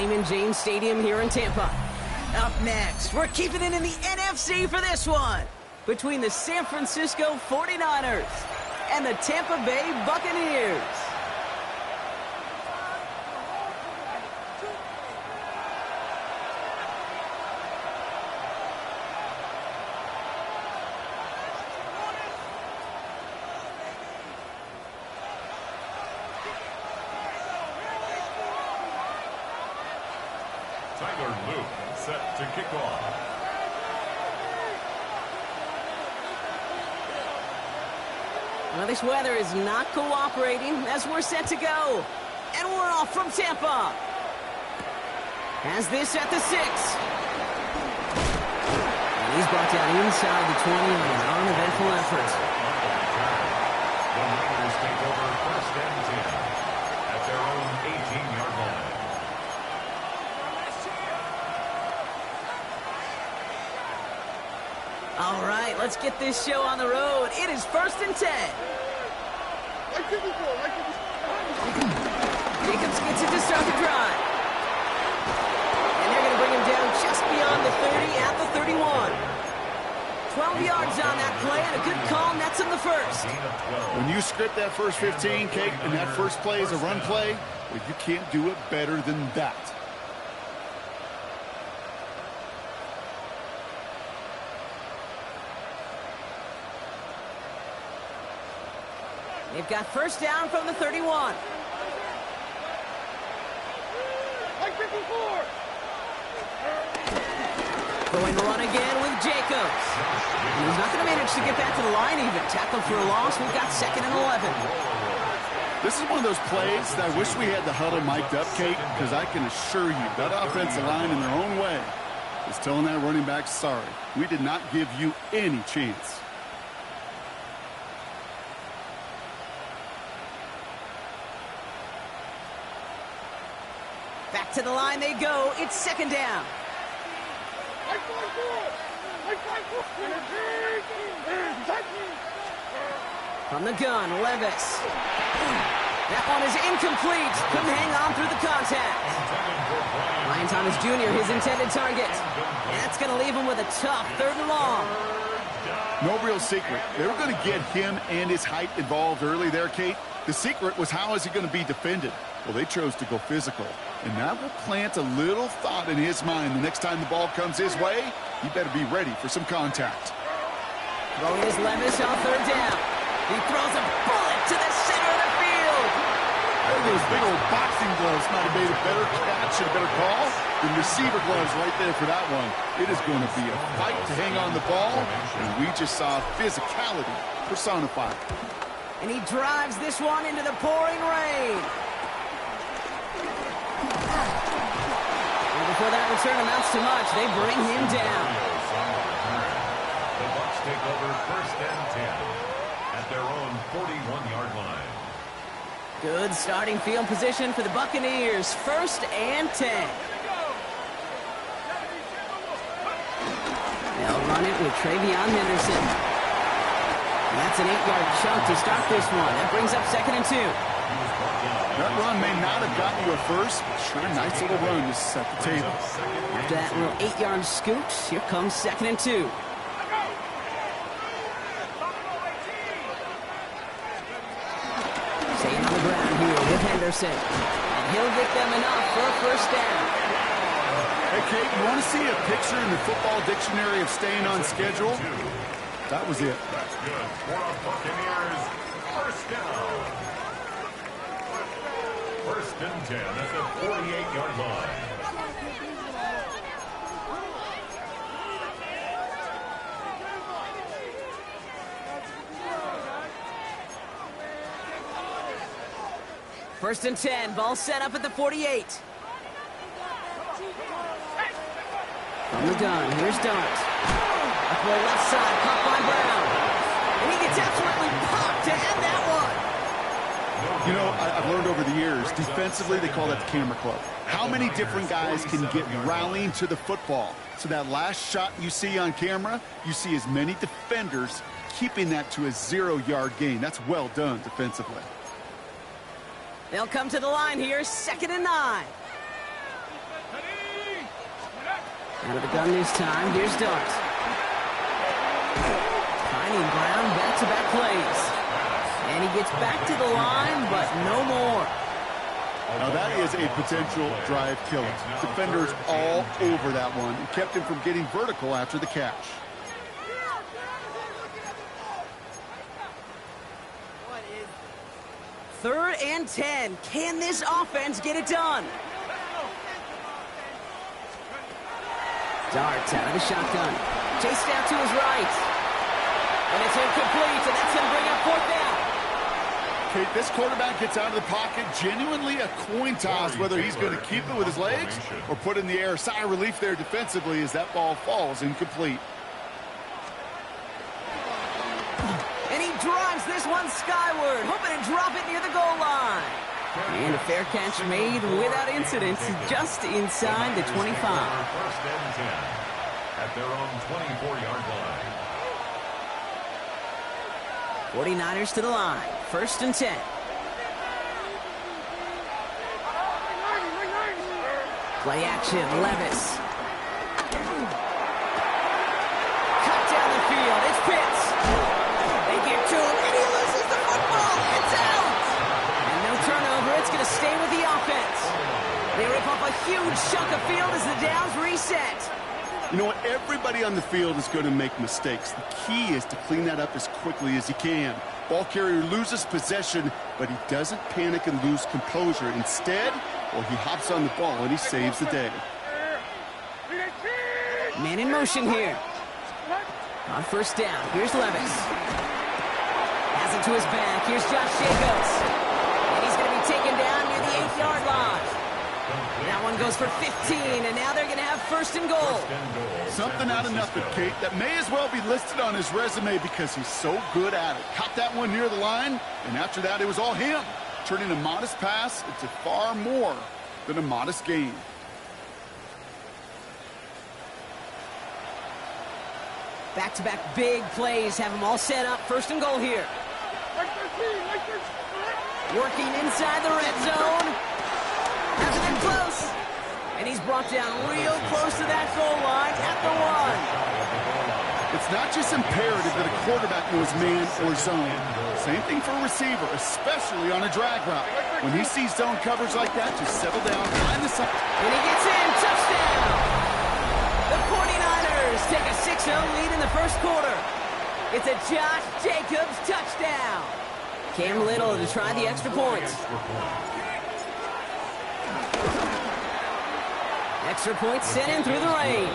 Raymond James Stadium here in Tampa. Up next, we're keeping it in the NFC for this one. Between the San Francisco 49ers and the Tampa Bay Buccaneers. Set to kick off. Well, this weather is not cooperating as we're set to go. And we're off from Tampa. Has this at the 6. And he's brought down inside the 20 on an uneventful effort. The Raiders take over 1st and 10 at their own 18-yard line. All right, let's get this show on the road. It is 1st and 10. Jacobs gets it to start the drive. And they're going to bring him down just beyond the 30 at the 31. 12 yards on that play, and a good call nets him the first. When you script that first 15, Kate, and that first play is a run play, well, you can't do it better than that. They've got first down from the 31. Going to run again with Jacobs. And he's not going to manage to get back to the line even. Tackled for a loss. We've got 2nd and 11. This is one of those plays that I wish we had the huddle mic'd up, Kate, because I can assure you that offensive line in their own way is telling that running back, sorry, we did not give you any chance. Back to the line they go. It's 2nd down. From the gun, Levis. That one is incomplete. Couldn't hang on through the contact. Ryan Thomas Jr., his intended target. That's going to leave him with a tough 3rd and long. No real secret. They were going to get him and his height involved early there, Kate. The secret was how is he going to be defended? Well, they chose to go physical. And that will plant a little thought in his mind. The next time the ball comes his way, he better be ready for some contact. Throwing his Levis on 3rd down. He throws a bullet to the center of the field. I think those big old boxing gloves might have made a better catch and a better call than receiver gloves right there for that one. It is going to be a fight to hang on the ball, and we just saw physicality personified. And he drives this one into the pouring rain. And before that return amounts to much, they bring him down. The Bucs take over 1st and 10 at their own 41-yard line. Good starting field position for the Buccaneers. 1st and 10. They'll run it with Travion Henderson. And that's an 8-yard chunk to start this one. That brings up 2nd and 2. That run may not have gotten you a first, but sure a nice little run to set the table. After that little 8-yard scoot, here comes 2nd and 2. Staying on the ground here with Henderson. And he'll get them enough for a first down. Hey, Kate, you want to see a picture in the football dictionary of staying on schedule? That was it. That's good for the Buccaneers. First down. 1st and 10 at the 48-yard line. First and 10, ball set up at the 48. From the gun, here's Dart. Up the left side, caught by Brown. And he gets absolutely popped to end that one. You know, I've learned over the years, defensively, they call that the camera club. How many different guys can get rallying to the football? So that last shot you see on camera, you see as many defenders keeping that to a 0-yard gain. That's well done defensively. They'll come to the line here, 2nd and 9. Out of the gun this time. Here's Dart. Finding Brown back-to-back plays. And he gets back to the line, but no more. Now that is a potential drive killer. Defenders all over that one and kept him from getting vertical after the catch. Third and 10. Can this offense get it done? Dart out of the shotgun. Chased out to his right. And it's incomplete, and that's going to bring up fourth down. Okay, this quarterback gets out of the pocket, genuinely a coin toss, whether he's going to keep it with his legs or put it in the air. Sigh of relief there defensively as that ball falls incomplete. And he drives this one skyward, hoping to drop it near the goal line. And a fair catch made without incident, just inside the 25. First and 10 at their own 24-yard line. 49ers to the line. First and 10. Play action, Levis. Cut down the field, it's Pitts. They get to him, and he loses the football. It's out. And no turnover, it's going to stay with the offense. They rip up a huge chunk of field as the downs reset. You know what? Everybody on the field is going to make mistakes. The key is to clean that up as quickly as he can. Ball carrier loses possession, but he doesn't panic and lose composure. Instead, well, he hops on the ball and he saves the day. Man in motion here. On first down, here's Levis. Has it to his back. Here's Josh Jacobs. And he's going to be taken down near the 8-yard line. That one goes for 15, and now they're going to have first and goal. Something out of nothing, Kate. That may as well be listed on his resume because he's so good at it. Caught that one near the line, and after that, it was all him. Turning a modest pass into far more than a modest gain. Back-to-back big plays have them all set up. First and goal here. Working inside the red zone. Hasn't been close. And he's brought down real close to that goal line at the 1. It's not just imperative that a quarterback knows man or zone. Same thing for a receiver, especially on a drag route. When he sees zone coverage like that, just settle down, find the side. And he gets in. Touchdown. The 49ers take a 6-0 lead in the first quarter. It's a Josh Jacobs touchdown. Cam Little to try the extra point. Extra point sent in through the rain.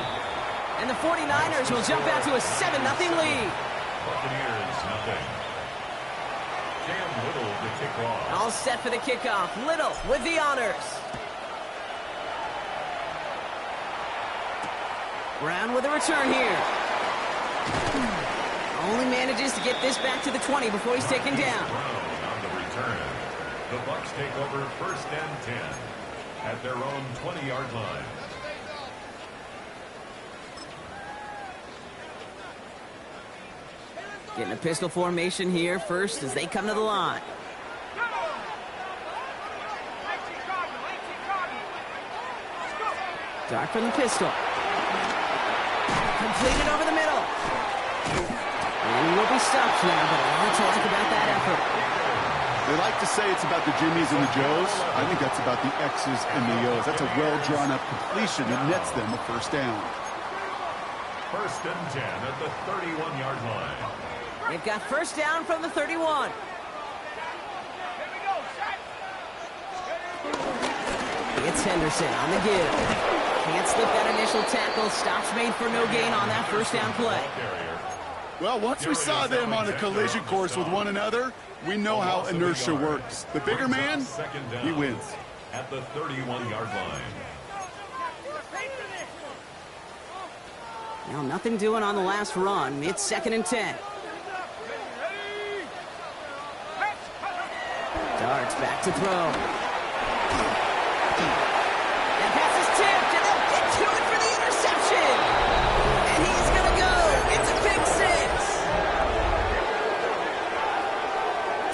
And the 49ers will jump out to a 7-0 lead. Buccaneers, nothing. Cam Little to kick off. All set for the kickoff. Little with the honors. Brown with a return here. Only manages to get this back to the 20 before he's taken down. Brown on the return. The Bucs take over first and 10 at their own 20-yard line. Getting a pistol formation here first as they come to the line. Dart from the pistol. Completed over the middle. And he will be stopped now, but a lot to like about that effort. They like to say it's about the Jimmies and the Joes. I think that's about the X's and the O's. That's a well-drawn-up completion that nets them a first down. First and 10 at the 31-yard line. They've got first down from the 31. It's Henderson on the give. Can't slip that initial tackle. Stops made for no gain on that first down play. Well, once we saw them on a collision course with one another, we know how inertia works. The bigger man, he wins. At the 31-yard line. Now nothing doing on the last run. It's second and 10. Darts back to throw. That pass is tipped, and they'll get to it for the interception. And he's going to go. It's a pick six.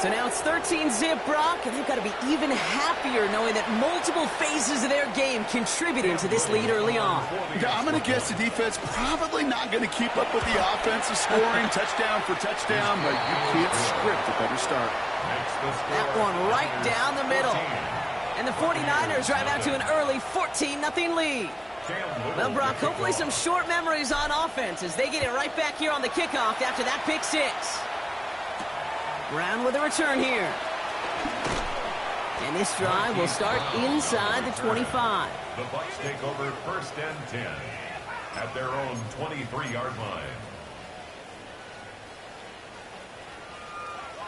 So now it's 13-0 it, Brock, and they've got to be even happier knowing that multiple phases of their game contributed to this lead early on. Yeah, I'm going to guess the defense probably not going to keep up with the offensive scoring touchdown for touchdown, but you can't script a better start. That one right down the middle. And the 49ers drive out to an early 14-0 lead. Well, Brock, hopefully some short memories on offense as they get it right back here on the kickoff after that pick six. Brown with a return here. And this drive will start inside the 25. The Bucs take over 1st and 10 at their own 23-yard line.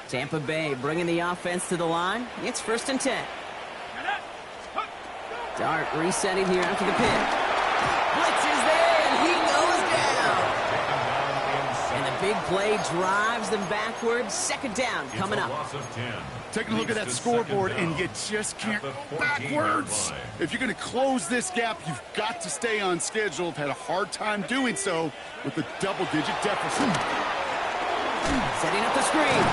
Tampa Bay bringing the offense to the line. It's 1st and 10. Dart resetting here after the pick. Blitz is there, and he goes down. And the big play drives them backwards. 2nd down coming up. Taking a look at that scoreboard, and you just can't go backwards. If you're going to close this gap, you've got to stay on schedule. Had a hard time doing so with a double-digit deficit. Setting up the screen.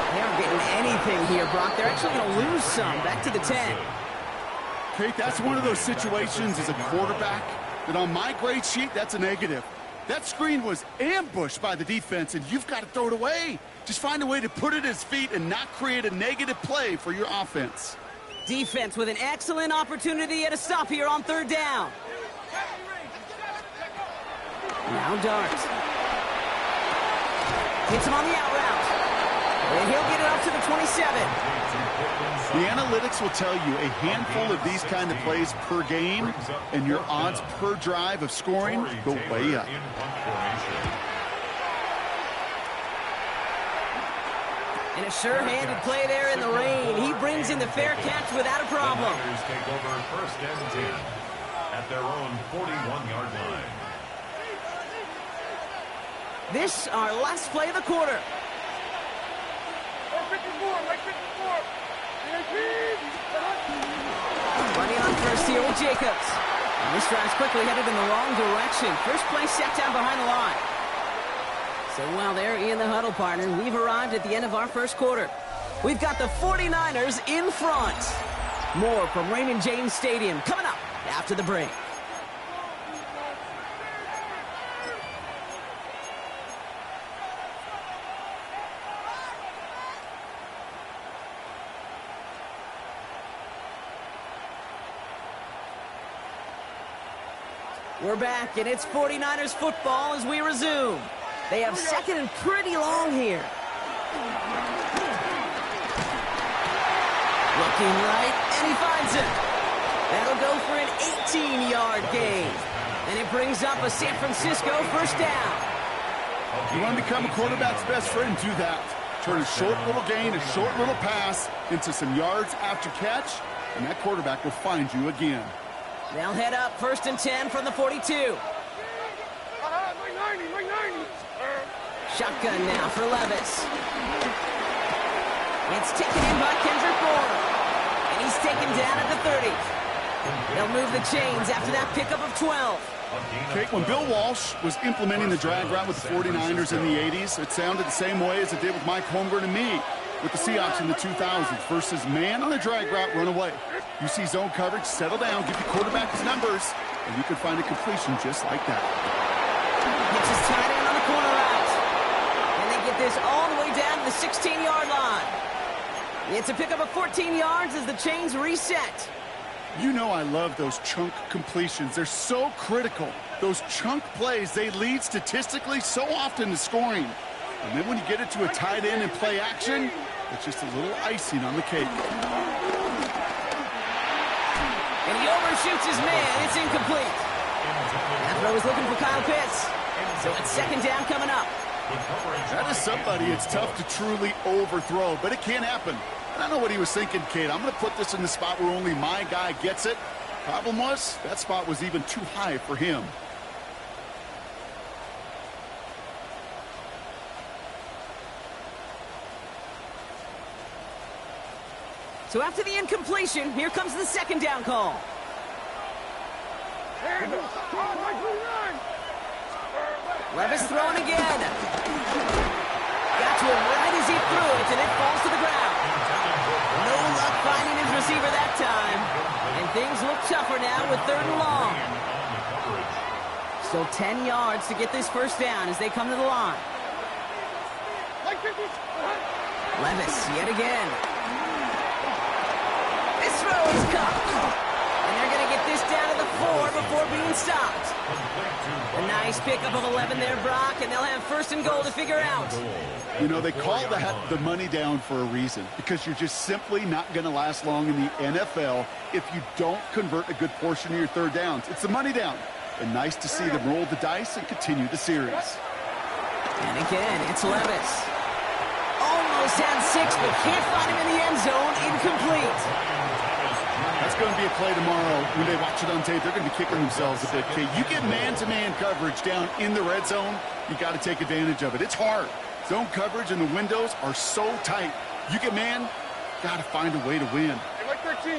They aren't getting anything here, Brock. They're actually going to lose some. Back to the 10. Kate, that's one of those situations as a quarterback that on my grade sheet, that's a negative. That screen was ambushed by the defense, and you've got to throw it away. Just find a way to put it at his feet and not create a negative play for your offense. Defense with an excellent opportunity at a stop here on 3rd down. Now Dart. Hits him on the out route. And he'll get it up to the 27. The analytics will tell you a handful of these kind of plays per game, and your odds per drive of scoring go way up. And a sure-handed play there in the rain. He brings in the fair catch without a problem. The Niners take over 1st and 10 at their own 41-yard line. This, our last play of the quarter. Running on first here with Jacobs. And this drive's quickly headed in the wrong direction. First play set down behind the line. So while they're in the huddle, partner, we've arrived at the end of our first quarter. We've got the 49ers in front. More from Raymond James Stadium coming up after the break. We're back, and it's 49ers football as we resume. They have 2nd and pretty long here. Looking right, and he finds it. That'll go for an 18-yard gain. And it brings up a San Francisco 1st down. You want to become a quarterback's best friend, do that. Turn a short little gain, a short little pass into some yards after catch, and that quarterback will find you again. They'll head up 1st and 10 from the 42. Shotgun now for Levis. It's taken in by Kendrick Bourne. And he's taken down at the 30. They'll move the chains after that pickup of 12. Kate, when Bill Walsh was implementing the drag route with the 49ers in the 80s, it sounded the same way as it did with Mike Holmgren and me with the Seahawks in the 2000s versus man on the drag route, run away. You see zone coverage, settle down, give your quarterback his numbers, and you can find a completion just like that. Gets his tight end on the corner route. And they get this all the way down to the 16-yard line. It's a pickup of 14 yards as the chains reset. You know I love those chunk completions. They're so critical. Those chunk plays, they lead statistically so often to scoring. And then when you get it to a tight end and play action, it's just a little icing on the cake. And he overshoots his man. It's incomplete. That throw is looking for Kyle Pitts. So it's 2nd down coming up. That is somebody it's tough to truly overthrow, but it can happen. And I know what he was thinking, Kate. I'm going to put this in the spot where only my guy gets it. Problem was, that spot was even too high for him. So after the incompletion, here comes the 2nd down call. Levis throwing again. Got to him right as he threw it, and it falls to the ground. finding his receiver that time. And things look tougher now with 3rd and long. Still 10 yards to get this first down as they come to the line. Levis yet again. This throw is caught. And they're going to get this down to the 4 before being stopped. A nice pickup of 11 there, Brock, and they'll have 1st and goal to figure out. You know, they call that the money down for a reason, because you're just simply not going to last long in the NFL if you don't convert a good portion of your 3rd downs. It's the money down. And nice to see them roll the dice and continue the series. And again, it's Levis. Almost had 6, but can't find him in the end zone. Incomplete. That's going to be a play tomorrow. When they watch it on tape, they're going to be kicking themselves a bit. Okay, you get man-to-man coverage down in the red zone, you got to take advantage of it. It's hard. Zone coverage and the windows are so tight. You get man, got to find a way to win. Like 13.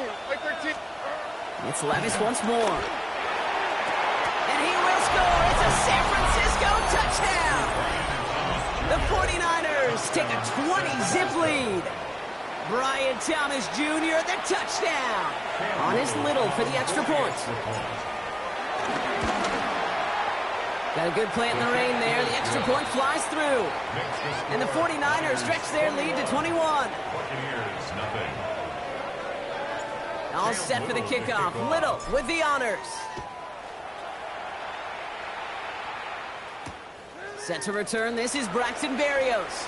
It's Levis once more. And he will score. It's a San Francisco touchdown. The 49ers take a 20-zip lead. Brian Thomas Jr., the touchdown. On his Little for the extra point. Got a good plant in the rain there. The extra point flies through. And the 49ers stretch their lead to 21. All set for the kickoff. Little with the honors. Set to return. This is Braxton Berrios.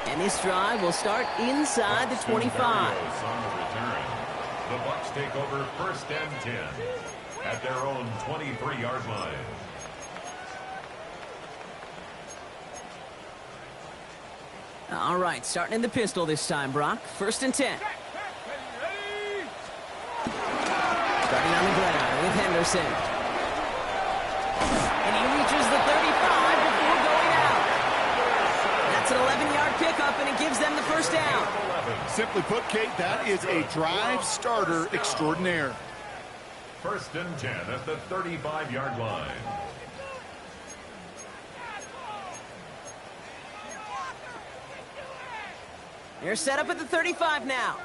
And this drive will start inside the 25. The Bucs take over 1st and 10 at their own 23-yard line. All right, starting in the pistol this time, Brock. 1st and 10. Starting on the ground with Henderson. And he reaches the 35 before going out. That's an 11-yard pickup, and it gives them the 1st down. Simply put, Kate, that is a drive starter extraordinaire. 1st and 10 at the 35-yard line. They're set up at the 35 now.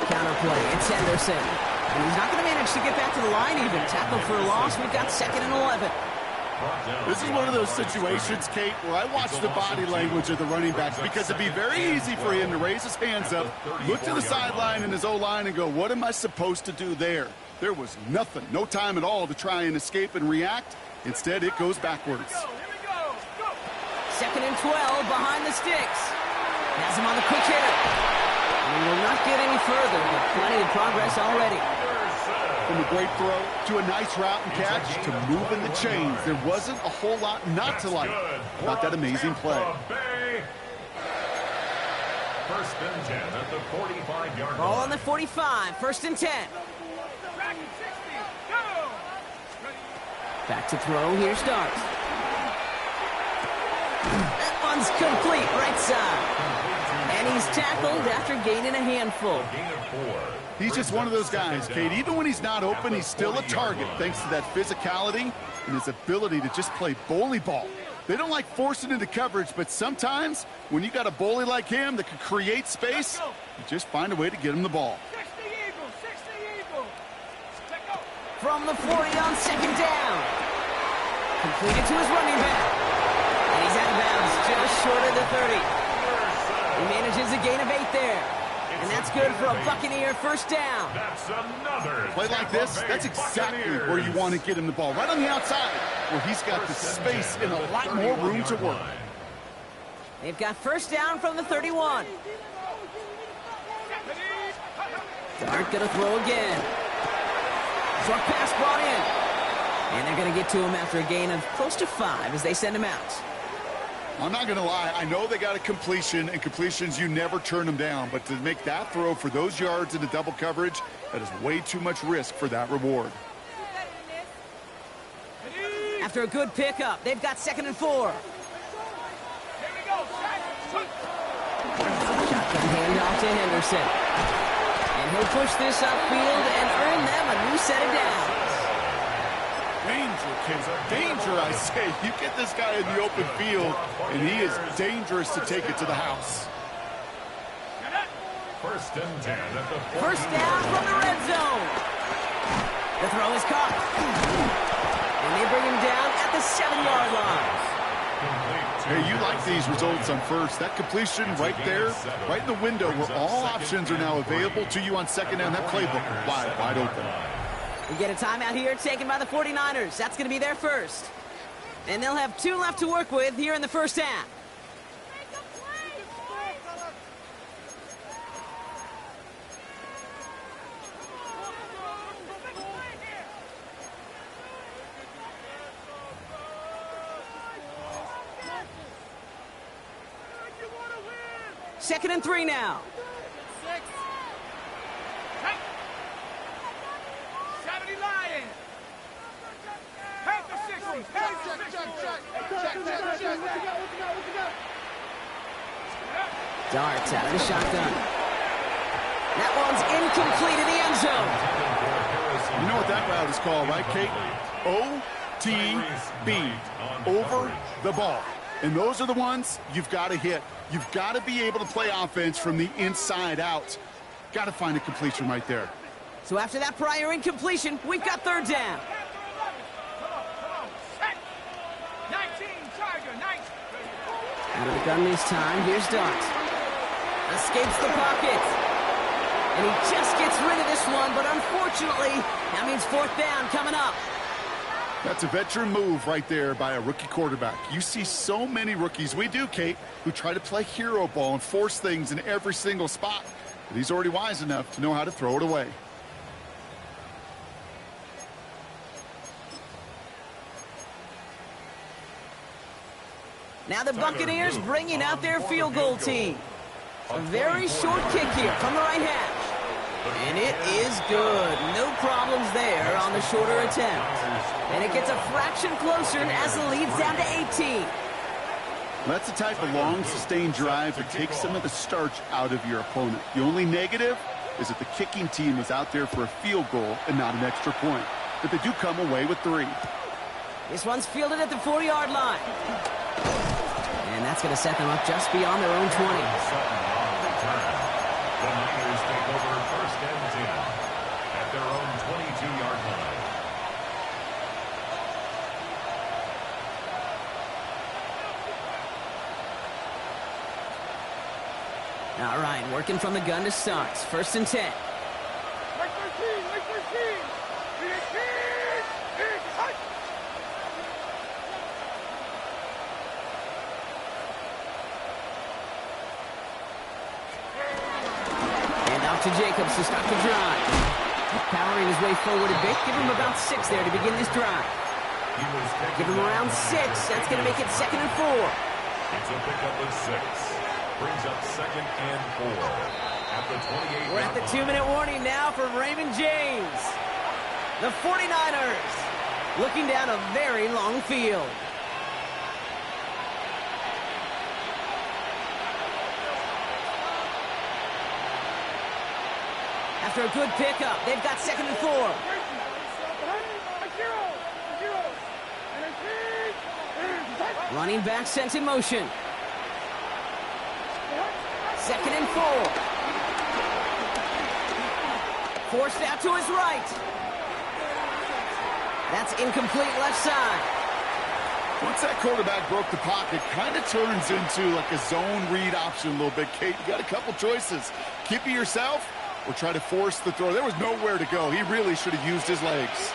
Counterplay, it's Henderson. And he's not going to manage to get back to the line even. Tackle for a loss. We've got 2nd and 11. This is one of those situations, Kate, where I watch the body language of the running backs, because it'd be very easy for him to raise his hands up, look to the sideline in his O-line and go, what am I supposed to do there? There was nothing, no time at all to try and escape and react. Instead, it goes backwards. 2nd and 12 behind the sticks. Has him on the quick hitter. And he will not get any further, but plenty of progress already. From a great throw to a nice route and catch to moving the chains. There wasn't a whole lot not to like about that amazing play. 1st and 10 at the 45-yard line. Ball on the 45, 1st and 10. Back to throw, here starts. That one's complete, right side. And he's tackled after gaining a handful. He's just one of those guys, Kate. Even when he's not open, he's still a target thanks to that physicality and his ability to just play bully ball. They don't like forcing into coverage, but sometimes when you got a bully like him that can create space, you just find a way to get him the ball. From the 40 on 2nd down. Completed to his running back. And he's out of bounds just short of the 30. He manages a gain of 8 there. And that's good for a Buccaneer 1st down. That's another play like this, that's exactly where you want to get him the ball. Right on the outside, where he's got the space and a lot more room to work. They've got 1st down from the 31. Dart gonna throw again. Short pass brought in. And they're gonna get to him after a gain of close to 5 as they send him out. I'm not going to lie. I know they got a completion, and completions, you never turn them down. But to make that throw for those yards into double coverage, that is way too much risk for that reward. After a good pickup, they've got 2nd and 4. Shotgun handoff to Henderson. And he'll push this upfield and earn them a new set of downs. Danger, kids. Danger, I say. You get this guy in the open field, and he is dangerous to take it to the house. First and 10 at the First down from the red zone. The throw is caught. And they bring him down at the 7-yard line. Hey, you like these results on first. That completion right there, right in the window where all options are now available to you on second down. That playbook wide open. We get a timeout here taken by the 49ers. That's going to be their first. And they'll have 2 left to work with here in the first half. Second and 3 now. 70 Lions. Head to 60. Darts out of the shotgun. That one's incomplete in the end zone. You know what that route is called, right, Kate? OTB, over the ball. And those are the ones you've got to hit. You've got to be able to play offense from the inside out. Got to find a completion right there. So after that prior incompletion, we've got third down. 19, Tiger, 19. Out of the gun this time, here's Dart. Escapes the pocket. And he just gets rid of this one, but unfortunately, that means fourth down coming up. That's a veteran move right there by a rookie quarterback. You see so many rookies, we do, Kate, who try to play hero ball and force things in every single spot. But he's already wise enough to know how to throw it away. Now the Buccaneers bringing out their field goal team. A very short kick here from the right hash. And it is good. No problems there on the shorter attempt. And it gets a fraction closer as the lead's down to 18. That's the type of long, sustained drive that takes some of the starch out of your opponent. The only negative is that the kicking team is out there for a field goal and not an extra point. But they do come away with 3. This one's fielded at the 40-yard line. And that's going to set them up just beyond their own 20. The Niners take over first and 10 at their own 22-yard line. All right, working from the gun to start. First and 10. Mike 13, Mike 13. To Jacobs to start the drive. Powering his way forward a bit. Give him about 6 there to begin this drive. Give him around 6. That's going to make it second and 4. It's a pickup of 6. Brings up second and 4 at the 28. We're at the 2-minute warning now from Raymond James. The 49ers looking down a very long field. After a good pickup, they've got second and 4. Running back sent in motion. Second and 4. Forced out to his right. That's incomplete left side. Once that quarterback broke the pocket, kind of turns into like a zone read option a little bit, Kate. You got a couple choices. Keep it yourself or try to force the throw. There was nowhere to go. He really should have used his legs.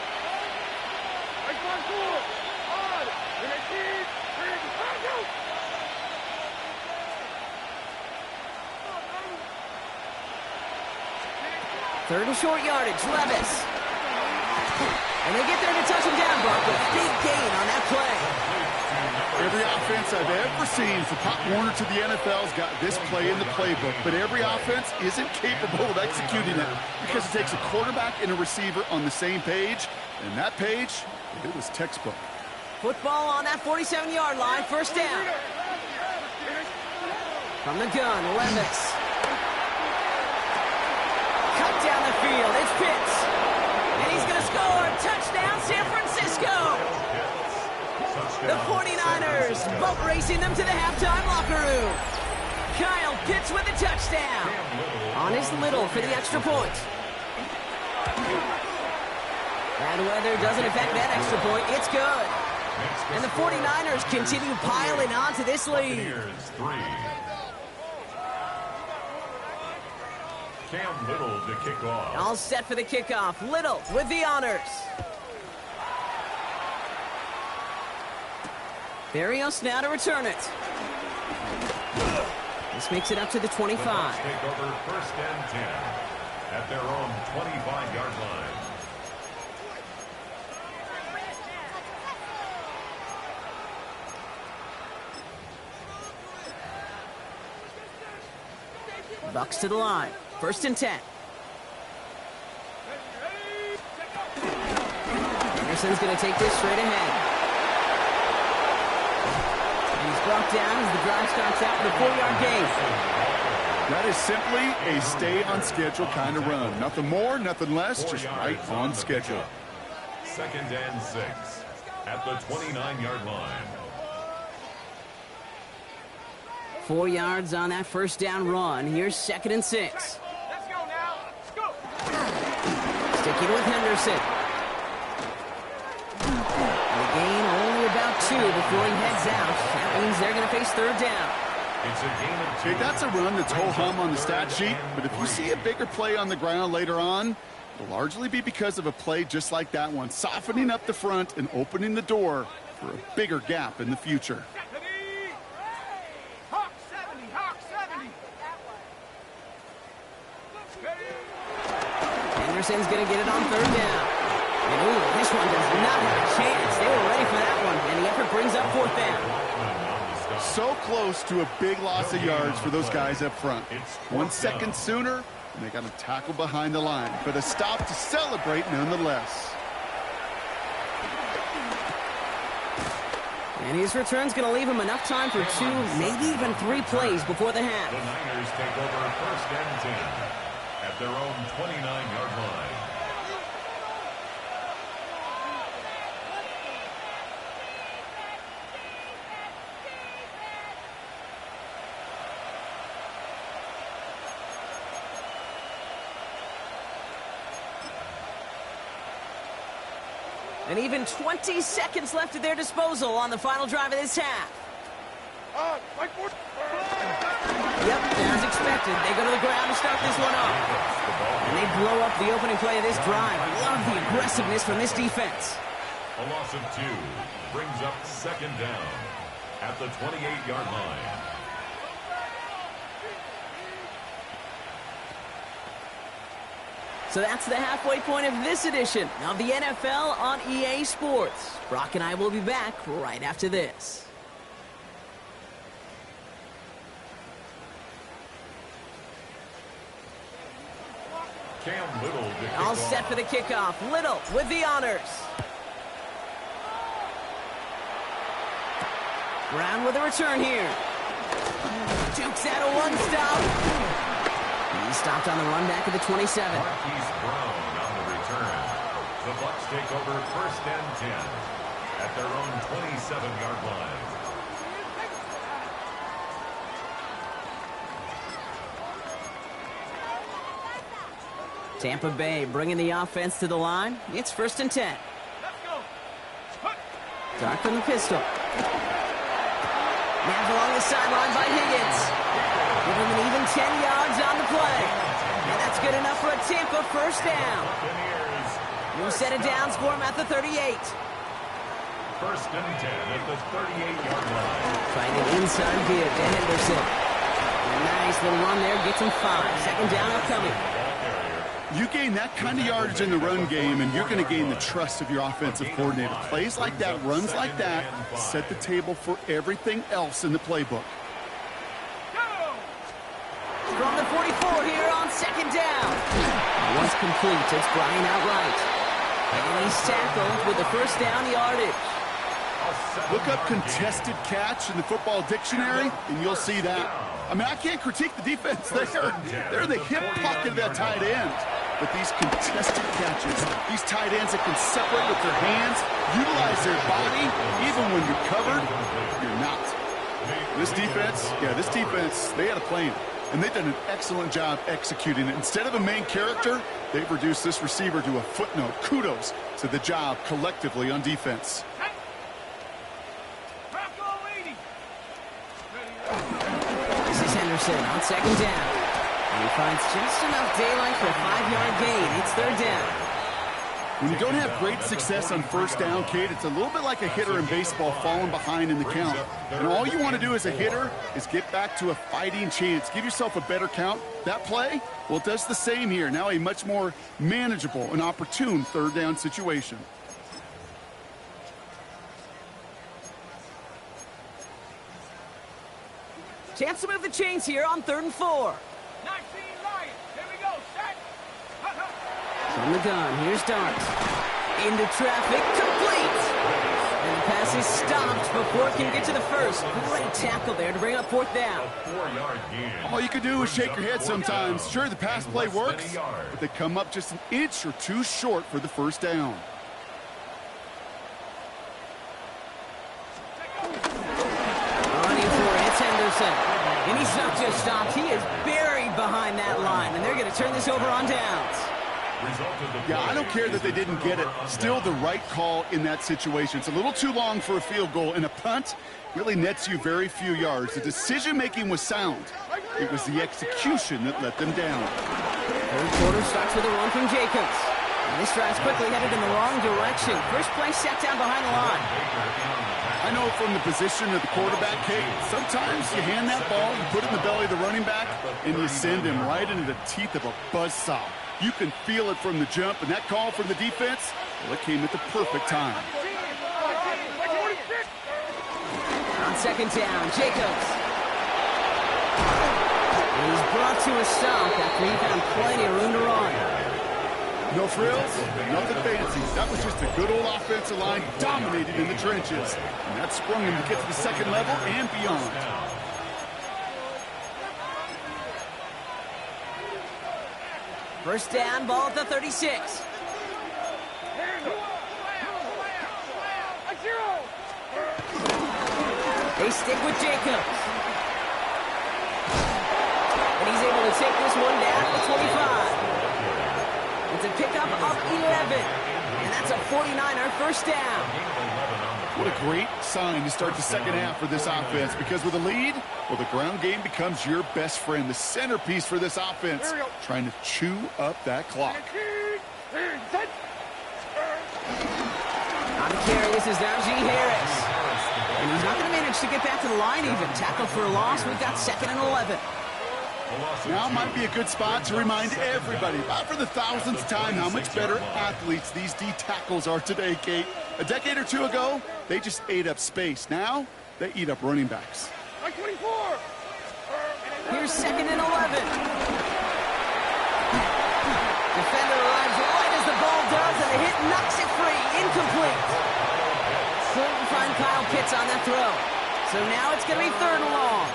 Third and short yardage, Levis. And they get there to touch him down, Buck, with a big gain on that play. Every offense I've ever seen from Pop Warner to the NFL's got this play in the playbook, but every offense isn't capable of executing it because it takes a quarterback and a receiver on the same page, and that page, it was textbook. Football on that 47-yard line, first down. From the gun, Levis. Cut down the field, it's Pitts. And he's going to score. Touchdown, San Francisco. go. The 49ers boat racing them to the halftime locker room. Kyle Pitts with a touchdown. On his Little for the extra point. Bad weather doesn't affect that extra point. It's good. And the 49ers continue piling on to this lead. Cam Little to kick off. All set for the kickoff. Little with the honors. Barrios now to return it. This makes it up to the 25. The Bucs take over 1st and 10 at their own 25-yard line. Bucs to the line. 1st and 10. Anderson's going to take this straight ahead. And he's brought down as the drive starts out with a 4-yard gain. That is simply a stay-on-schedule kind of run. Nothing more, nothing less, just right on schedule. 2nd and 6 at the 29-yard line. 4 yards on that 1st down run. Here's 2nd and 6. Let's go now. Let's go. Sticking with Henderson. And the gain only about 2 before he heads out. That means they're going to face 3rd down. It's a gain of 2. Okay, that's a run that's ho-hum on the stat sheet, but if you see a bigger play on the ground later on, it'll largely be because of a play just like that one, softening up the front and opening the door for a bigger gap in the future. Hawk 70. Hawk 70. Henderson's going to get it on 3rd down. And ooh, this one does not have a chance. They were ready for that one, and the effort brings up 4th down. So close to a big loss of yards for those guys up front. 1 second sooner, and they got a tackle behind the line, but a stop to celebrate nonetheless. And his return's going to leave him enough time for 2, maybe even 3 plays before the half. The Niners take over 1st and 10 at their own 29-yard line. And even 20 seconds left at their disposal on the final drive of this half. Yep, as expected, they go to the ground to start this one off. And they blow up the opening play of this drive. I love the aggressiveness from this defense. A loss of 2 brings up 2nd down at the 28-yard line. So that's the halfway point of this edition of the NFL on EA Sports. Brock and I will be back right after this. Cam Little to kick All off. set for the kickoff. Little with the honors. Brown with a return here. Jukes out a one-stop. He stopped on the run back at the 27. Marquise Brown on the return. The Bucs take over 1st and 10 at their own 27-yard line. Tampa Bay bringing the offense to the line. It's 1st and 10. Let's go. Dark from the pistol. Now along the sideline by Higgins. Give him an even 10 yards on the play. And that's good enough for a Tampa 1st down. New set of downs for him at the 38. 1st and 10 at the 38-yard line. Finding inside give to Henderson. A nice little run there, gets him 5. 2nd down upcoming. You gain that kind of yardage in the run game, and you're going to gain the trust of your offensive coordinator. Plays like that, runs like that, set the table for everything else in the playbook. From the 44 here on 2nd down. Once complete, it's Brian outright. And he's tackled with the 1st down yardage. Look up contested catch in the football dictionary, and you'll see that. I mean, I can't critique the defense there. They're in the hip pocket of that tight end. but these contested catches, these tight ends that can separate with their hands, utilize their body, even when you're covered, you're not. This defense, they had a plan, and they've done an excellent job executing it. Instead of a main character, they've reduced this receiver to a footnote. Kudos to the job collectively on defense. This is Henderson on second down. And he finds just enough daylight for a 5-yard gain. It's third down. When you don't have great success on first down, Kate, it's a little bit like a hitter in baseball falling behind in the count. And all you want to do as a hitter is get back to a fighting chance. Give yourself a better count. That play, well, it does the same here. Now a much more manageable and opportune third down situation. Chance to move the chains here on 3rd and 4. 19 Lions. Here we go. Set. From the gun, here's Dart. Into traffic, complete. And the pass is stopped before it can get to the first. Great tackle there to bring up 4th down. A 4-yard gain. All you can do is shake your head sometimes. Sure, the pass play works, but they come up just an inch or two short for the first down. Running for it, it's Henderson. And he's not just stopped, he is buried behind that line. And they're going to turn this over on downs. Yeah, I don't care that they didn't get it. Still the right call in that situation. It's a little too long for a field goal, and a punt really nets you very few yards. The decision-making was sound. It was the execution that let them down. Third quarter starts with a run from Jacobs. And this drive's quickly headed in the wrong direction. First play set down behind the line. I know from the position of the quarterback, Kate, sometimes you hand that ball, you put it in the belly of the running back, and you send him right into the teeth of a buzzsaw. You can feel it from the jump, and that call from the defense, well, it came at the perfect time. On second down, Jacobs. He's brought to a stop after he found plenty of room to run. No frills, nothing fancy. That was just a good old offensive line dominating in the trenches. And that sprung him to get to the second level and beyond. First down, ball at the 36. They stick with Jacobs. And he's able to take this one down at the 25. It's a pickup of 11. And that's a 49er first down. What a great sign to start the second half for this offense, because with a lead, well, the ground game becomes your best friend, the centerpiece for this offense, trying to chew up that clock. On the carry, this is Najee Harris. And he's not going to manage to get back to the line even. Tackle for a loss. We've got 2nd and 11. Now might be a good spot to remind everybody, about for the 1000th time, how much better athletes these D tackles are today, Kate. A decade or two ago, they just ate up space. Now, they eat up running backs. 24. Here's 2nd and 11. Defender arrives right as the ball does, and the hit knocks it free. Incomplete. Couldn't find Kyle Pitts on that throw. So now it's going to be 3rd and long.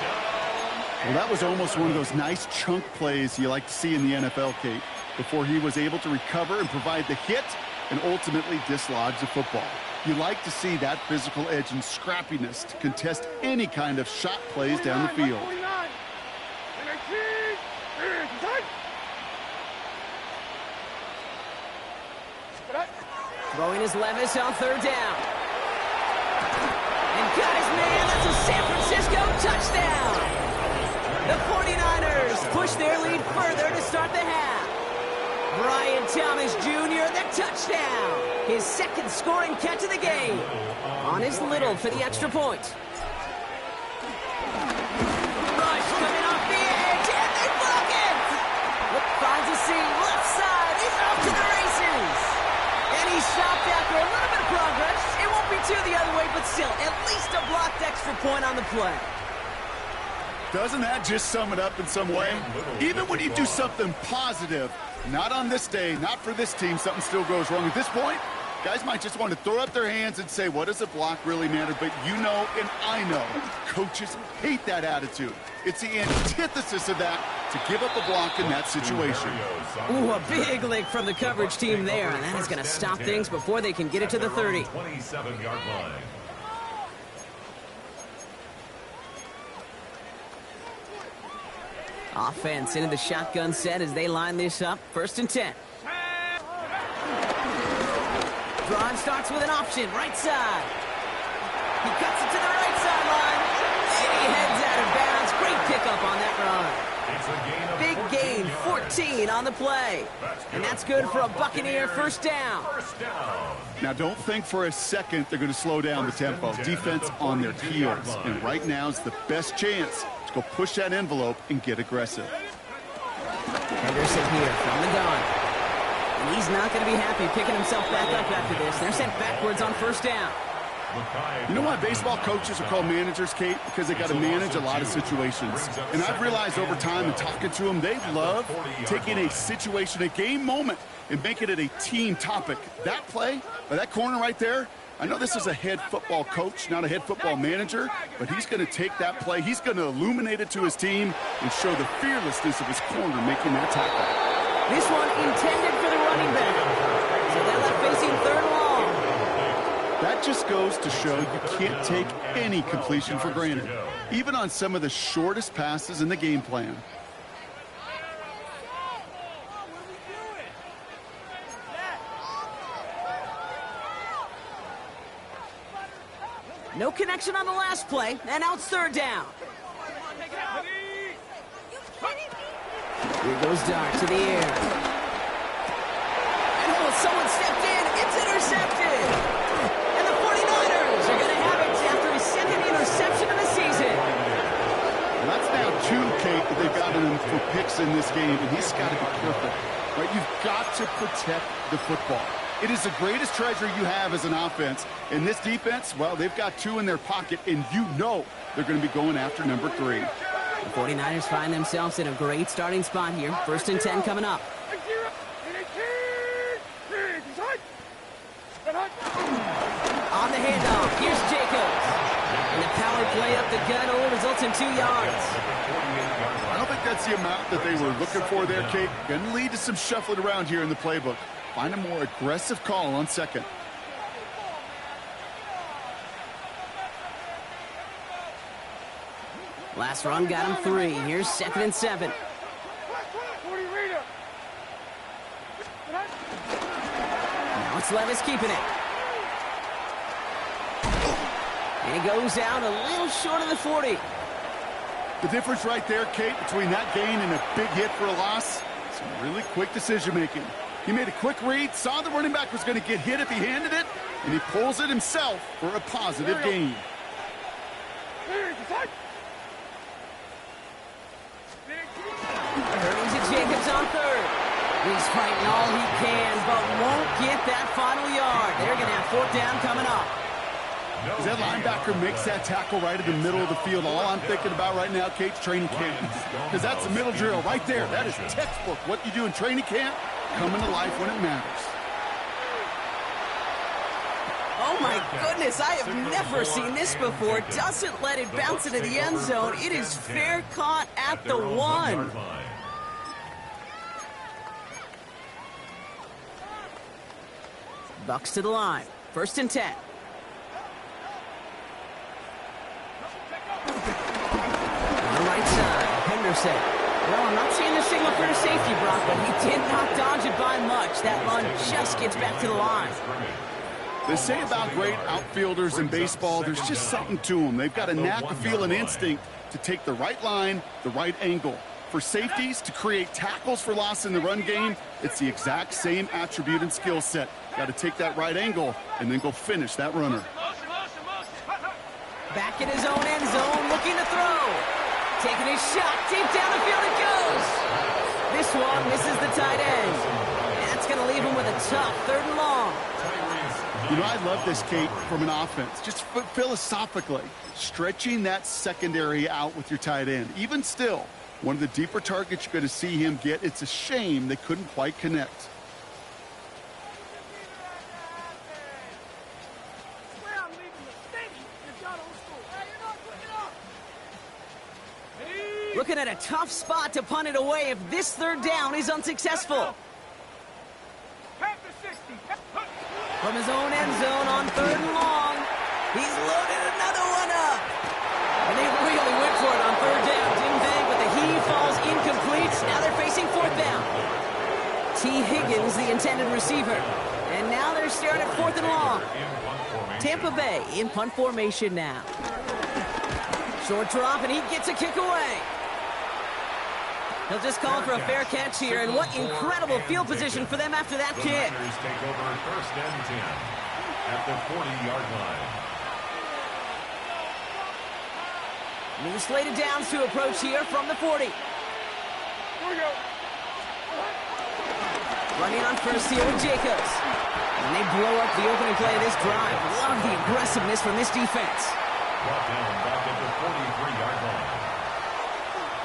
Well, that was almost one of those nice chunk plays you like to see in the NFL, Kate, before he was able to recover and provide the hit and ultimately dislodge the football. You like to see that physical edge and scrappiness to contest any kind of shot plays down the field. Throwing is Levis on 3rd down. And guys, man, that's a San Francisco touchdown. The 49ers push their lead further to start the half. Brian Thomas Jr., the touchdown. His 2nd scoring catch of the game. On his Little for the extra point. Rush coming off the edge, and they block it. Finds a seam, left side. He's off to the races. And he stopped after a little bit of progress. It won't be two the other way, but still, at least a blocked extra point on the play. Doesn't that just sum it up in some way? Even when you do something positive, not on this day, not for this team, something still goes wrong. At this point, Guys might just want to throw up their hands and say, what does a block really matter? But you know, and I know, coaches hate that attitude. It's the antithesis of that, to give up a block in that situation. Ooh, a big lick from the coverage team there, and that is going to stop things before they can get it to the 30. 27-yard line. Offense into the shotgun set as they line this up. 1st and 10. Drawn starts with an option, right side. He cuts it to the right sideline. And he heads out of bounds. Great pickup on that run. Big gain, 14 on the play. And that's good for a Buccaneer first down. Now, don't think for a second they're going to slow down the tempo. Defense on their heels. And right now is the best chance to go push that envelope and get aggressive. Henderson here from the gun. And he's not going to be happy picking himself back up after this. They're sent backwards on 1st down. You know why baseball coaches are called managers, Kate? Because they got to manage a lot of situations. And I've realized over time in talking to them, they love taking a situation, a game moment, and making it a team topic. That play, or that corner right there, I know this is a head football coach, not a head football manager, but he's going to take that play, he's going to illuminate it to his team and show the fearlessness of his corner making that tackle. This one intended for the running back. So they're left facing 3rd and long. That just goes to show you can't take any completion for granted, even on some of the shortest passes in the game plan. No connection on the last play, and now it's 3rd down. Here goes Dart to the air. And oh, someone stepped in. It's intercepted. And the 49ers are going to have it after his 2nd interception of the season. Well, that's now 2, Kate, that they've gotten him for picks in this game, and he's got to be careful. Right? You've got to protect the football. It is the greatest treasure you have as an offense. And this defense, well, they've got 2 in their pocket, and you know they're going to be going after number 3. The 49ers find themselves in a great starting spot here. 1st and 10 coming up. On the handoff, here's Jacobs. And the power play up the gut only results in 2 yards. I don't think that's the amount that they were looking for there, Kate. Going to lead to some shuffling around here in the playbook. Find a more aggressive call on 2nd. Last run got him 3. Here's 2nd and 7. Now it's Levis keeping it. And he goes out a little short of the 40. The difference right there, Kate, between that gain and a big hit for a loss, some really quick decision-making. He made a quick read, saw the running back was going to get hit if he handed it, and he pulls it himself for a positive gain. Jacobs on 3rd. He's fighting all he can, but won't get that final yard. They're going to have 4th down coming up. As that linebacker makes that tackle right in the middle of the field, all I'm thinking about right now, Kate's training camp. Because that's the middle drill right there. That is textbook. What you do in training camp, coming to life when it matters. Oh my goodness, I have never seen this before. Doesn't let it bounce into the end zone. It is fair caught at the 1. Bucks to the line. 1st and 10. On the right side, Henderson. Well, I'm not seeing the signal for the safety, Brock, but he did not dodge it by much. That run just gets back to the line. They say about great outfielders in baseball, there's just something to them. They've got a knack, a feel, an instinct to take the right line, the right angle. For safeties, to create tackles for loss in the run game, it's the exact same attribute and skill set. Got to take that right angle and then go finish that runner. Back in his own end zone, looking to throw. Taking his shot, deep down the field it goes. This one misses the tight end. And that's going to leave him with a tough 3rd and long. You know, I love this, Kate, from an offense. Just philosophically, stretching that secondary out with your tight end. Even still, one of the deeper targets you're going to see him get. It's a shame they couldn't quite connect. looking at a tough spot to punt it away if this third down is unsuccessful. Pass the 60. From his own end zone on 3rd and long. He's loaded another one up. And they really went for it on 3rd down, didn't they? But the heave falls incomplete. Now they're facing 4th down. T. Higgins, the intended receiver. And now they're staring at 4th and long. Tampa Bay in punt formation now. Short drop, and he gets a kick away. He'll just call for a fair catch here, and what incredible field position for them after that kick. The Niners take over 1st and 10 at the 40-yard line. New slated downs to approach here from the 40. Here we go. Running on first here with Jacobs. And they blow up the opening play of this drive. Love the aggressiveness from this defense. Brought down back at the 43-yard line.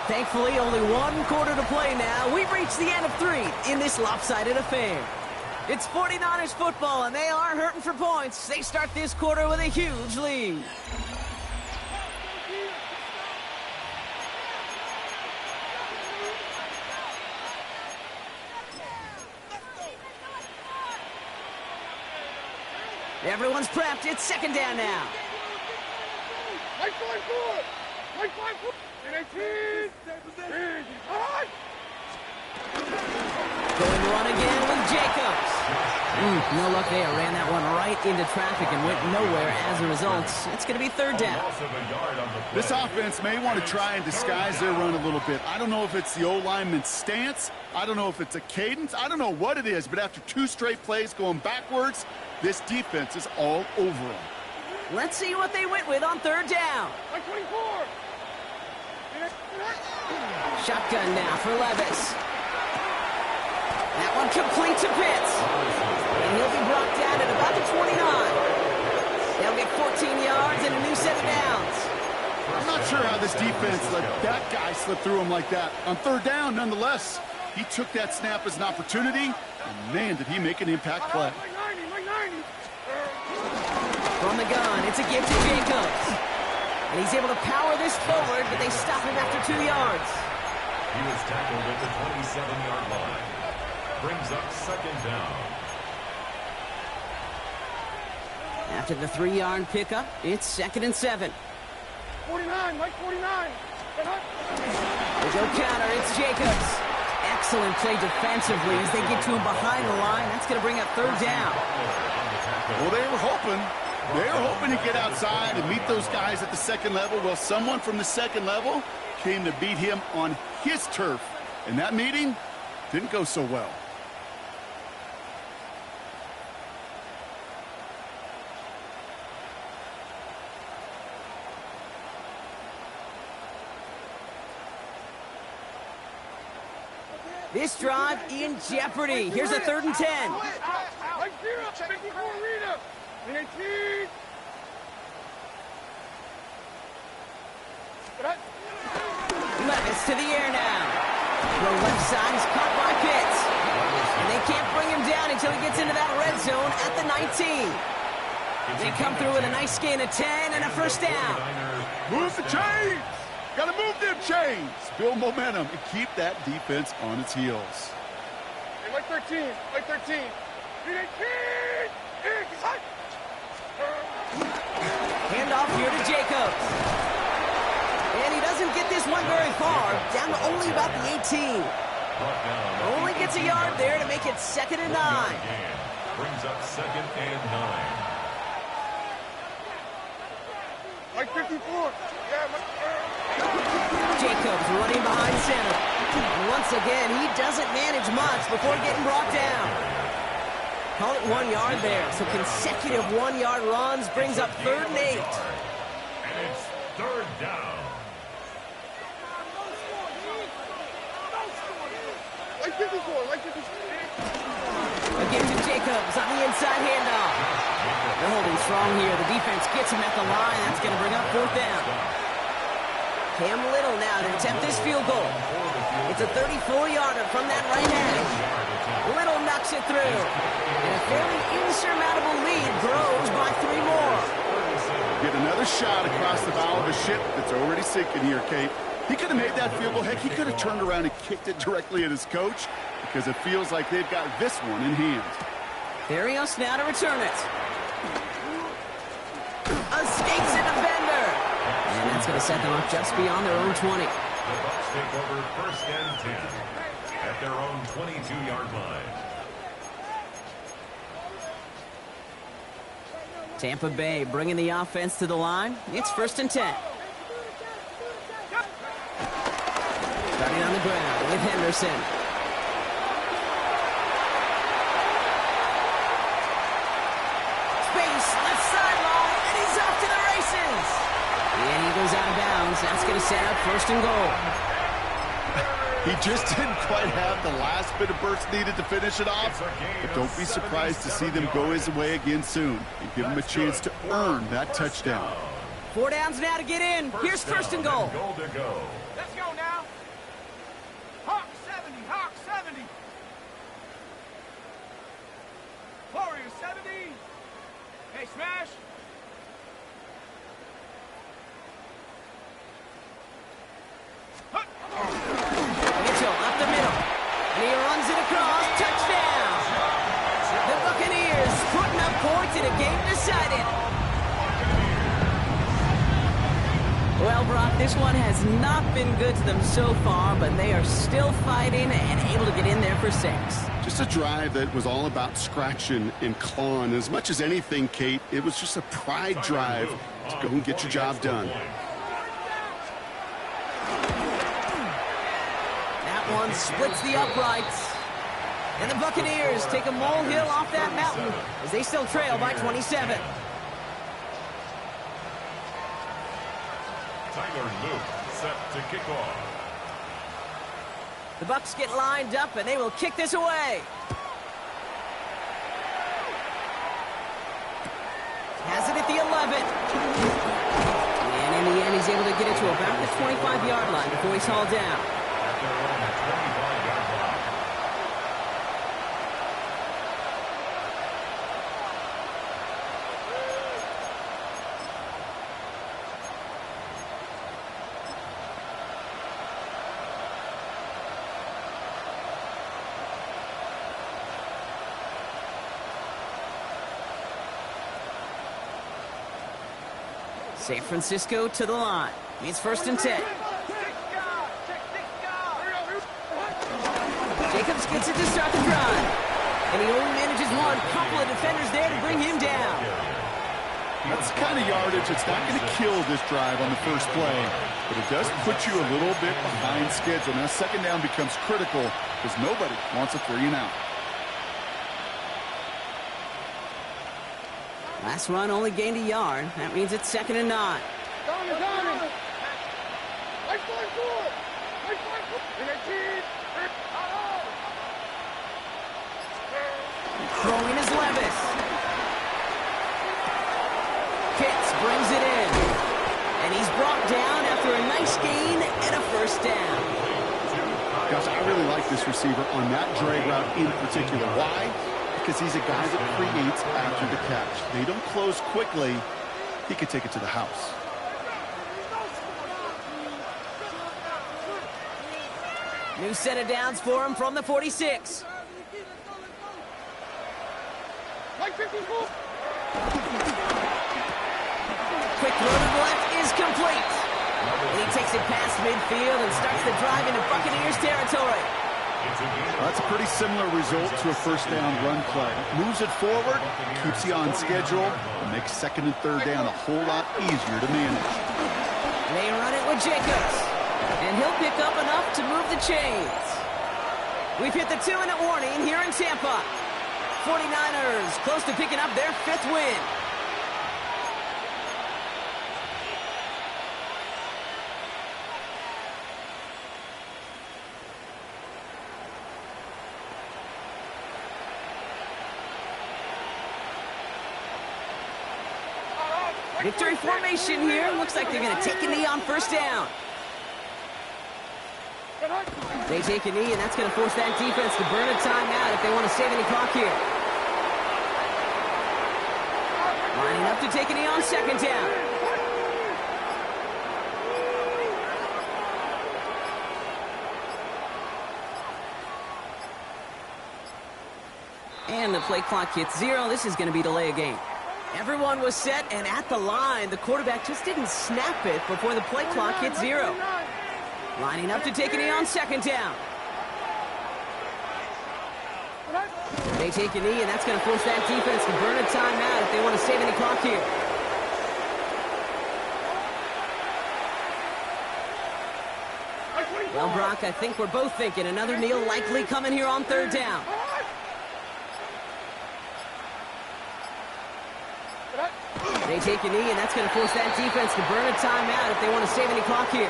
Thankfully, only 1 quarter to play now. We've reached the end of 3 in this lopsided affair. It's 49ers football, and they are hurting for points. They start this quarter with a huge lead. Everyone's prepped. It's 2nd down now. Like 5-4. Like 5-4. And 18. Going to run again with Jacobs. No luck there. Ran that one right into traffic and went nowhere as a result. It's going to be 3rd down. This offense may want to try and disguise their run a little bit. I don't know if it's the O-lineman's stance. I don't know if it's a cadence. I don't know what it is, but after 2 straight plays going backwards, this defense is all over them. Let's see what they went with on 3rd down. Like 24. Shotgun now for Levis. That one complete to Pitts. And he'll be brought down at about the 29. They'll get 14 yards and a new set of downs. I'm not sure how this defense let that guy slip through him like that. On 3rd down, nonetheless, he took that snap as an opportunity, and man, did he make an impact play. Like 90. From the gun, it's a give to Jacobs. And he's able to power this forward, but they stop him after 2 yards. He was tackled at the 27-yard line. Brings up 2nd down. After the 3-yard pickup, it's 2nd and 7. 49. Like 49. They go counter, it's Jacobs. Excellent play defensively as they get to him behind the line. That's going to bring up 3rd down. Well, they were hoping to get outside and meet those guys at the 2nd level. Well, someone from the 2nd level came to beat him on his turf. And that meeting didn't go so well. This drive in jeopardy. Here's a 3rd and 10. Like 0. 54 arena. And 18. Levis to the air now. The left side is caught by Pitts. And they can't bring him down until he gets into that red zone at the 19. They come through with a nice gain of 10 and a 1st down. Move the chains! Gotta move them chains! Build momentum and keep that defense on its heels. And like 13. Like 13. And 18. Handoff here to Jacobs. And he doesn't get this one very far. Down to only about the 18. Only gets a yard there to make it 2nd and 9. Brings up 2nd and 9. Like 54. Jacobs running behind center. And once again, he doesn't manage much before getting brought down. Call it 1 yard there. So consecutive 1-yard runs brings up 3rd and 8. And it's 3rd down. Like 54. Like 54. Again to Jacobs on the inside handoff. They're holding strong here. The defense gets him at the line. That's going to bring up 4th down. Cam Little now to attempt this field goal. It's a 34-yarder from that right edge. Little knocks it through. And a fairly insurmountable lead grows by 3 more. Get another shot across the bow of a ship that's already sinking here, Kate. He could have made that field goal. Heck, he could have turned around and kicked it directly at his coach because it feels like they've got this one in hand. Barrios now to return it. Escapes a defender. And that's going to set them up just beyond their own 20. The Bucs take over first and 10 at their own 22-yard line. Tampa Bay bringing the offense to the line. It's first and 10. Starting on the ground with Henderson. Space, left sideline, and he's off to the races. And he goes out of bounds. That's going to set up first and goal. He just didn't quite have the last bit of burst needed to finish it off. But don't be surprised to see them go his way again soon and give him a chance to earn that touchdown. 4 downs now to get in. Here's first and goal. Goal to go. Let's go now. Hawk 70, Hawk 70. Warrior 70. Hey, smash. Mitchell up the middle. And he runs it across. Touchdown. The Buccaneers putting up points in a game decided. Well, Brock, this one has not been good to them so far, but they are still fighting and able to get in there for 6. Just a drive that was all about scratching and clawing. As much as anything, Kate, it was just a pride drive to go and get your job done. That one splits the uprights. And the Buccaneers take a molehill off that mountain as they still trail by 27. Tyler Luke set to kick off. The Bucs get lined up, and they will kick this away. Has it at the 11. And in the end, he's able to get it to about the 25-yard line before he's hauled down. At their own 25-yard line. San Francisco to the line. It's first and 10. Jacobs gets it to start the drive. And he only manages one. Couple of defenders there to bring him down. That's the kind of yardage that's not going to kill this drive on the first play, but it does put you a little bit behind schedule. Now, second down becomes critical because nobody wants a 3 and out. Last run only gained a yard. That means it's second and 9. Down. Right foot forward. Right foot forward. Throwing is Levis. Pitts brings it in. And he's brought down after a nice gain and a first down. Gosh, I really like this receiver on that drag route in particular. Why? Because he's a guy that creates after the catch. They don't close quickly. He could take it to the house. New set of downs for him from the 46. Like 54. Quick throw to the left is complete. And he takes it past midfield and starts the drive into Buccaneers territory. That's a pretty similar result to a first down run play. Moves it forward, keeps you on schedule, and makes second and third down a whole lot easier to manage. They run it with Jacobs. And he'll pick up enough to move the chains. We've hit the 2-minute warning here in Tampa. 49ers close to picking up their 5th win. Victory formation here. Looks like they're going to take a knee on first down. They take a knee, and that's going to force that defense to burn a timeout if they want to save any clock here. Lining up to take a knee on second down. And the play clock hits 0. This is going to be delay a game. Everyone was set and at the line. The quarterback just didn't snap it before the play clock hit 0. Lining up to take a knee on second down. They take a knee, and that's going to force that defense to burn a timeout if they want to save any clock here. Well, Brock, I think we're both thinking another kneel likely coming here on third down. They take a knee, and that's going to force that defense to burn a timeout if they want to save any clock here.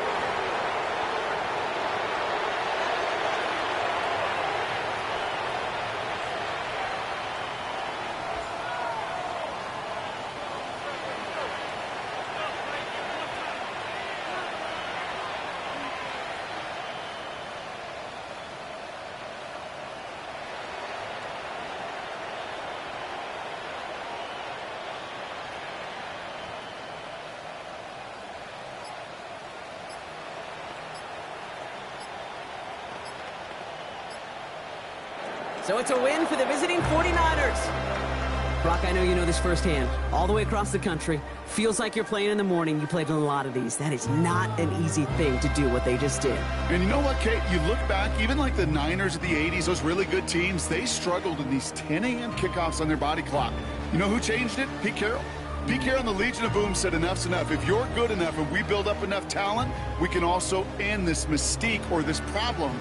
So it's a win for the visiting 49ers. Brock, I know you know this firsthand. All the way across the country. Feels like you're playing in the morning. You played in a lot of these. That is not an easy thing to do what they just did. And you know what, Kate? You look back, even like the Niners of the 80s, those really good teams, they struggled in these 10 a.m. kickoffs on their body clock. You know who changed it? Pete Carroll. Pete Carroll and the Legion of Boom said enough's enough. If you're good enough and we build up enough talent, we can also end this mystique or this problem